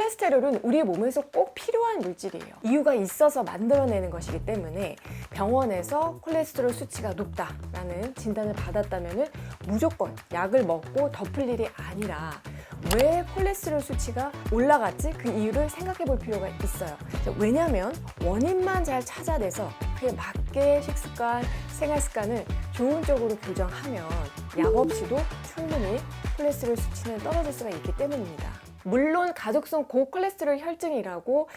콜레스테롤은 우리 몸에서 꼭 필요한 물질이에요. 이유가 있어서 만들어내는 것이기 때문에 병원에서 콜레스테롤 수치가 높다라는 진단을 받았다면 무조건 약을 먹고 덮을 일이 아니라 왜 콜레스테롤 수치가 올라갔지? 그 이유를 생각해 볼 필요가 있어요. 왜냐하면 원인만 잘 찾아내서 그에 맞게 식습관, 생활습관을 좋은 쪽으로 교정하면 약 없이도 충분히 콜레스테롤 수치는 떨어질 수가 있기 때문입니다. 물론 가족성 고콜레스테롤 혈증이라고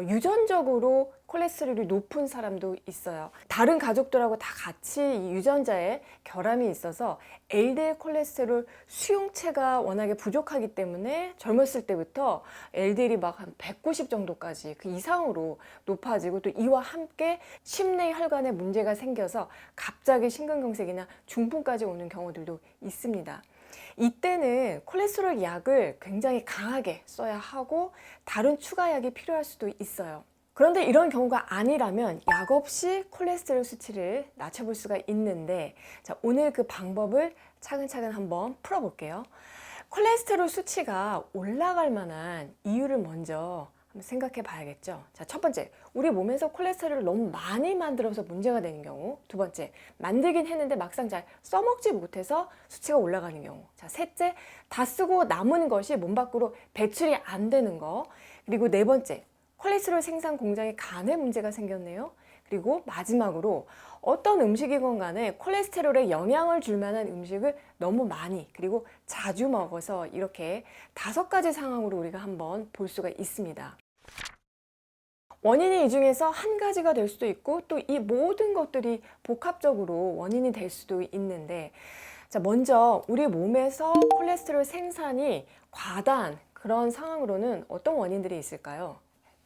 유전적으로 콜레스테롤이 높은 사람도 있어요. 다른 가족들하고 다 같이 이 유전자에 결함이 있어서 LDL 콜레스테롤 수용체가 워낙에 부족하기 때문에 젊었을 때부터 LDL이 막 한 190 정도까지 그 이상으로 높아지고 또 이와 함께 심내 혈관에 문제가 생겨서 갑자기 심근경색이나 중풍까지 오는 경우들도 있습니다. 이때는 콜레스테롤 약을 굉장히 강하게 써야 하고 다른 추가 약이 필요할 수도 있어요. 그런데 이런 경우가 아니라면 약 없이 콜레스테롤 수치를 낮춰볼 수가 있는데, 자, 오늘 그 방법을 차근차근 한번 풀어볼게요. 콜레스테롤 수치가 올라갈 만한 이유를 먼저 한번 생각해 봐야겠죠. 자, 첫 번째, 우리 몸에서 콜레스테롤을 너무 많이 만들어서 문제가 되는 경우. 두 번째, 만들긴 했는데 막상 잘 써먹지 못해서 수치가 올라가는 경우. 자, 셋째, 다 쓰고 남은 것이 몸 밖으로 배출이 안 되는 거. 그리고 네 번째, 콜레스테롤 생산 공장에 간에 문제가 생겼네요. 그리고 마지막으로 어떤 음식이건 간에 콜레스테롤에 영향을 줄 만한 음식을 너무 많이 그리고 자주 먹어서 이렇게 5가지 상황으로 우리가 한번 볼 수가 있습니다. 원인이 이 중에서 한 가지가 될 수도 있고 또 이 모든 것들이 복합적으로 원인이 될 수도 있는데, 자, 먼저 우리 몸에서 콜레스테롤 생산이 과다한 그런 상황으로는 어떤 원인들이 있을까요?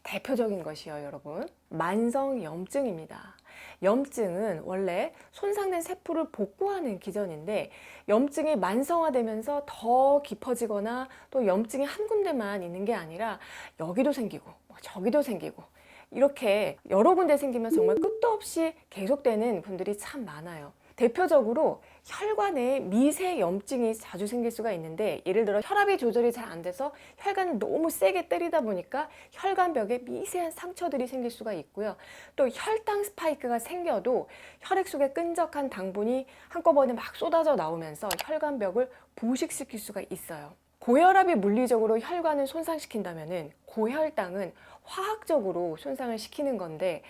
대표적인 것이요, 여러분. 만성염증입니다. 염증은 원래 손상된 세포를 복구하는 기전인데 염증이 만성화되면서 더 깊어지거나 또 염증이 한 군데만 있는 게 아니라 여기도 생기고 저기도 생기고 이렇게 여러 군데 생기면 정말 끝도 없이 계속되는 분들이 참 많아요. 대표적으로 혈관에 미세 염증이 자주 생길 수가 있는데, 예를 들어 혈압이 조절이 잘 안 돼서 혈관을 너무 세게 때리다 보니까 혈관벽에 미세한 상처들이 생길 수가 있고요. 또 혈당 스파이크가 생겨도 혈액 속에 끈적한 당분이 한꺼번에 막 쏟아져 나오면서 혈관벽을 부식시킬 수가 있어요. 고혈압이 물리적으로 혈관을 손상시킨다면 고혈당은 화학적으로 손상을 시키는 건데,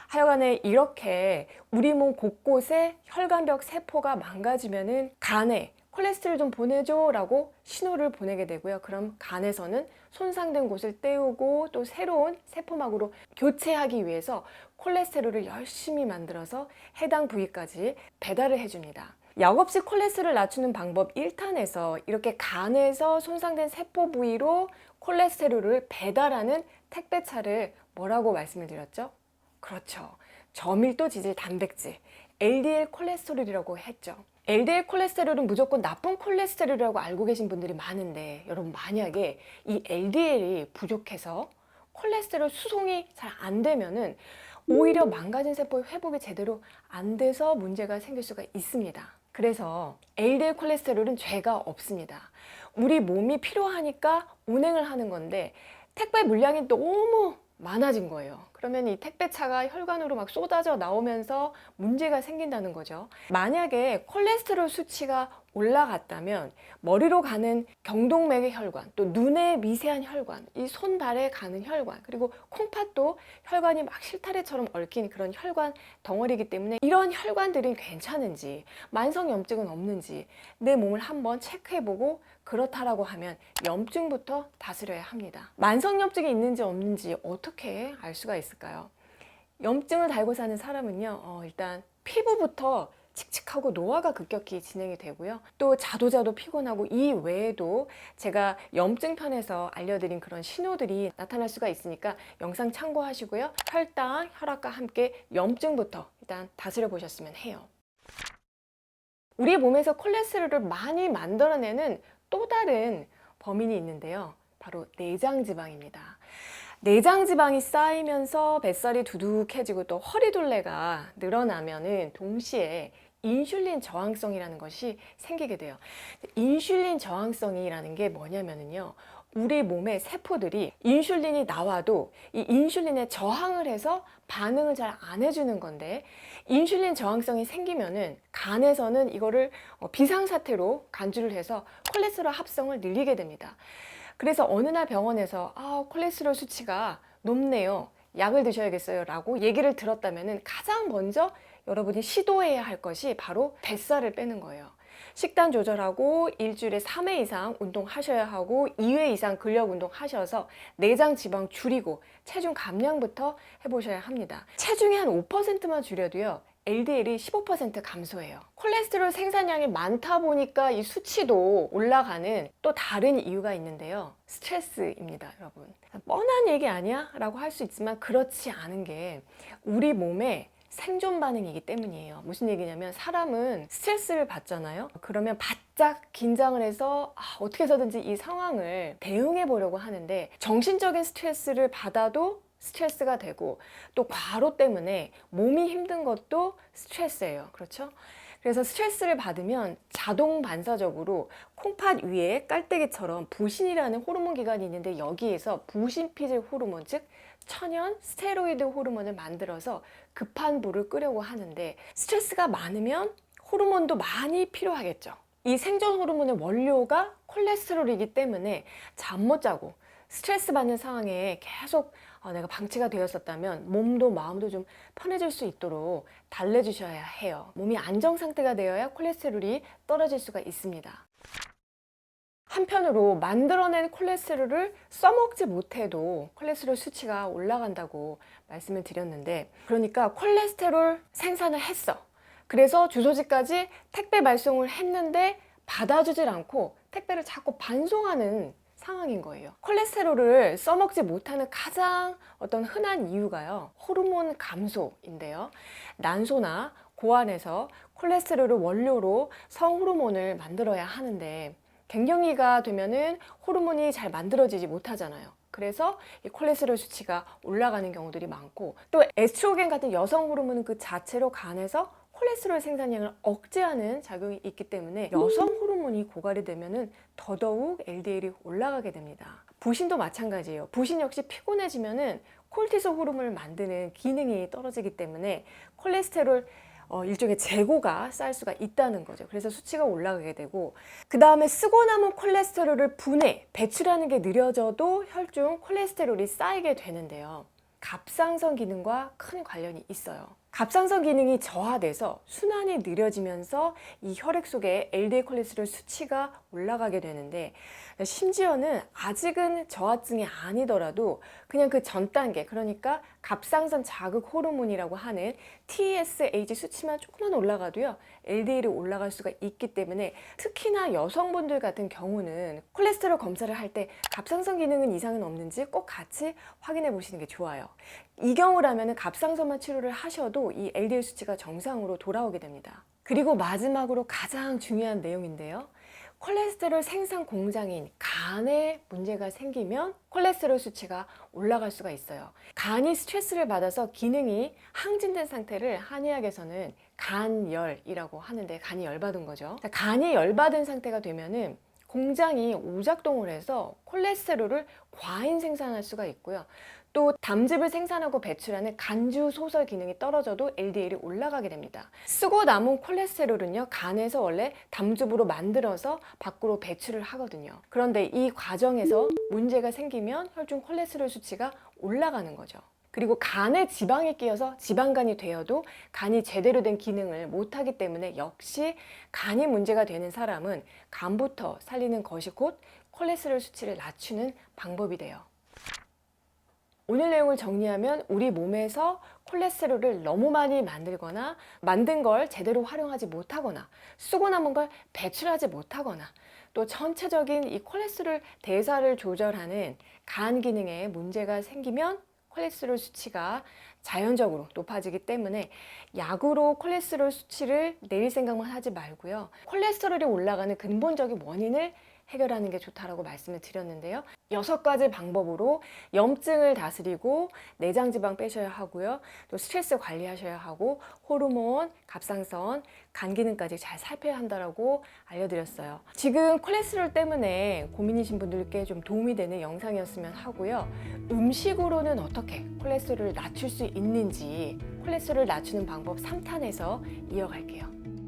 하여간에 이렇게 우리 몸 곳곳에 혈관벽 세포가 망가지면은 간에 콜레스테롤 좀 보내줘 라고 신호를 보내게 되고요. 그럼 간에서는 손상된 곳을 떼우고 또 새로운 세포막으로 교체하기 위해서 콜레스테롤을 열심히 만들어서 해당 부위까지 배달을 해줍니다. 약 없이 콜레스테롤을 낮추는 방법 1탄에서 이렇게 간에서 손상된 세포 부위로 콜레스테롤을 배달하는 택배차를 뭐라고 말씀을 드렸죠? 그렇죠. 저밀도 지질 단백질, LDL 콜레스테롤이라고 했죠. LDL 콜레스테롤은 무조건 나쁜 콜레스테롤이라고 알고 계신 분들이 많은데, 여러분 만약에 이 LDL이 부족해서 콜레스테롤 수송이 잘 안 되면은 오히려 망가진 세포의 회복이 제대로 안 돼서 문제가 생길 수가 있습니다. 그래서 LDL 콜레스테롤은 죄가 없습니다. 우리 몸이 필요하니까 운행을 하는 건데 택배 물량이 너무 많아진 거예요. 그러면 이 택배차가 혈관으로 막 쏟아져 나오면서 문제가 생긴다는 거죠. 만약에 콜레스테롤 수치가 올라갔다면 머리로 가는 경동맥의 혈관, 또 눈의 미세한 혈관, 이 손발에 가는 혈관, 그리고 콩팥도 혈관이 막 실타래처럼 얽힌 그런 혈관 덩어리이기 때문에 이런 혈관들은 괜찮은지, 만성염증은 없는지 내 몸을 한번 체크해보고 그렇다라고 하면 염증부터 다스려야 합니다. 만성염증이 있는지 없는지 어떻게 알 수가 있을까요? 염증을 달고 사는 사람은요, 일단 피부부터 칙칙하고 노화가 급격히 진행이 되고요. 또 자도자도 피곤하고 이 외에도 제가 염증 편에서 알려드린 그런 신호들이 나타날 수가 있으니까 영상 참고하시고요. 혈당, 혈압과 함께 염증부터 일단 다스려 보셨으면 해요. 우리 몸에서 콜레스테롤을 많이 만들어내는 또 다른 범인이 있는데요. 바로 내장지방입니다. 내장지방이 쌓이면서 뱃살이 두둑해지고 또 허리둘레가 늘어나면은 동시에 인슐린 저항성이라는 것이 생기게 돼요. 인슐린 저항성이라는 게 뭐냐면요, 우리 몸의 세포들이 인슐린이 나와도 이 인슐린에 저항을 해서 반응을 잘 안 해주는 건데, 인슐린 저항성이 생기면은 간에서는 이거를 비상사태로 간주를 해서 콜레스테롤 합성을 늘리게 됩니다. 그래서 어느 날 병원에서 콜레스테롤 수치가 높네요, 약을 드셔야겠어요 라고 얘기를 들었다면은 가장 먼저 여러분이 시도해야 할 것이 바로 뱃살을 빼는 거예요. 식단 조절하고 일주일에 3회 이상 운동하셔야 하고 2회 이상 근력 운동 하셔서 내장 지방 줄이고 체중 감량부터 해보셔야 합니다. 체중이 한 5%만 줄여도요, LDL이 15% 감소해요. 콜레스테롤 생산량이 많다 보니까 이 수치도 올라가는 또 다른 이유가 있는데요. 스트레스입니다, 여러분. 뻔한 얘기 아니야? 라고 할 수 있지만 그렇지 않은 게 우리 몸에 생존 반응이기 때문이에요. 무슨 얘기냐면, 사람은 스트레스를 받잖아요. 그러면 바짝 긴장을 해서 어떻게 해서든지 이 상황을 대응해 보려고 하는데, 정신적인 스트레스를 받아도 스트레스가 되고, 또 과로 때문에 몸이 힘든 것도 스트레스예요. 그렇죠? 그래서 스트레스를 받으면 자동 반사적으로 콩팥 위에 깔때기처럼 부신이라는 호르몬 기관이 있는데, 여기에서 부신피질 호르몬, 즉 천연 스테로이드 호르몬을 만들어서 급한 불을 끄려고 하는데, 스트레스가 많으면 호르몬도 많이 필요하겠죠. 이 생존 호르몬의 원료가 콜레스테롤이기 때문에 잠 못 자고 스트레스 받는 상황에 계속 내가 방치가 되었었다면 몸도 마음도 좀 편해질 수 있도록 달래주셔야 해요. 몸이 안정 상태가 되어야 콜레스테롤이 떨어질 수가 있습니다. 한편으로 만들어낸 콜레스테롤을 써먹지 못해도 콜레스테롤 수치가 올라간다고 말씀을 드렸는데, 그러니까 콜레스테롤 생산을 했어. 그래서 주소지까지 택배 발송을 했는데 받아주질 않고 택배를 자꾸 반송하는 상황인 거예요. 콜레스테롤을 써먹지 못하는 가장 흔한 이유가요, 호르몬 감소인데요. 난소나 고환에서 콜레스테롤을 원료로 성호르몬을 만들어야 하는데, 갱년기가 되면은 호르몬이 잘 만들어지지 못하잖아요. 그래서 이 콜레스테롤 수치가 올라가는 경우들이 많고, 또 에스트로겐 같은 여성 호르몬은 그 자체로 간에서 콜레스테롤 생산량을 억제하는 작용이 있기 때문에 여성 호르몬이 고갈이 되면은 더더욱 LDL이 올라가게 됩니다. 부신도 마찬가지예요. 부신 역시 피곤해지면은 콜티솔 호르몬을 만드는 기능이 떨어지기 때문에 콜레스테롤 일종의 재고가 쌓일 수가 있다는 거죠. 그래서 수치가 올라가게 되고, 그 다음에 쓰고 남은 콜레스테롤을 배출하는 게 느려져도 혈중 콜레스테롤이 쌓이게 되는데요. 갑상선 기능과 큰 관련이 있어요. 갑상선 기능이 저하돼서 순환이 느려지면서 이 혈액 속에 LDL 콜레스테롤 수치가 올라가게 되는데, 심지어는 아직은 저하증이 아니더라도 그냥 그 전 단계, 그러니까 갑상선 자극 호르몬이라고 하는 TSH 수치만 조금만 올라가도요, LDL이 올라갈 수가 있기 때문에 특히나 여성분들 같은 경우는 콜레스테롤 검사를 할 때 갑상선 기능은 이상은 없는지 꼭 같이 확인해 보시는 게 좋아요. 이 경우라면 갑상선만 치료를 하셔도 이 LDL 수치가 정상으로 돌아오게 됩니다. 그리고 마지막으로 가장 중요한 내용인데요. 콜레스테롤 생산 공장인 간에 문제가 생기면 콜레스테롤 수치가 올라갈 수가 있어요. 간이 스트레스를 받아서 기능이 항진된 상태를 한의학에서는 간열이라고 하는데, 간이 열받은 거죠. 간이 열받은 상태가 되면은 공장이 오작동을 해서 콜레스테롤을 과잉 생산할 수가 있고요. 또 담즙을 생산하고 배출하는 간주 소설 기능이 떨어져도 LDL이 올라가게 됩니다. 쓰고 남은 콜레스테롤은요, 간에서 원래 담즙으로 만들어서 밖으로 배출을 하거든요. 그런데 이 과정에서 문제가 생기면 혈중 콜레스테롤 수치가 올라가는 거죠. 그리고 간에 지방이 끼어서 지방간이 되어도 간이 제대로 된 기능을 못하기 때문에 역시 간이 문제가 되는 사람은 간부터 살리는 것이 곧 콜레스테롤 수치를 낮추는 방법이 돼요. 오늘 내용을 정리하면, 우리 몸에서 콜레스테롤을 너무 많이 만들거나 만든 걸 제대로 활용하지 못하거나 쓰고 남은 걸 배출하지 못하거나, 또 전체적인 이 콜레스테롤 대사를 조절하는 간 기능에 문제가 생기면 콜레스테롤 수치가 자연적으로 높아지기 때문에 약으로 콜레스테롤 수치를 내릴 생각만 하지 말고요, 콜레스테롤이 올라가는 근본적인 원인을 해결하는 게 좋다라고 말씀을 드렸는데요. 6가지 방법으로 염증을 다스리고 내장 지방 빼셔야 하고요. 또 스트레스 관리하셔야 하고 호르몬, 갑상선, 간 기능까지 잘 살펴야 한다라고 알려드렸어요. 지금 콜레스테롤 때문에 고민이신 분들께 좀 도움이 되는 영상이었으면 하고요. 음식으로는 어떻게 콜레스테롤을 낮출 수 있는지 콜레스테롤을 낮추는 방법 3탄에서 이어갈게요.